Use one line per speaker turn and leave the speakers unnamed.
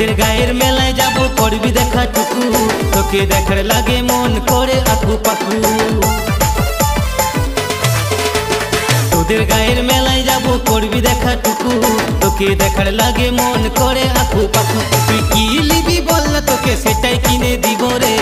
তোদের গায়ের মেলায় যাব করবি দেখা টুকু, তোকে দেখার লাগে মন করে আকু পাকু। তোদের গায়ের মেলায় যাব করবি দেখা টুকু, তোকে দেখার লাগে মন করে আকু পাকু। তুই কি লিবি বল না তোকে সেটাই কিনে দিব রে।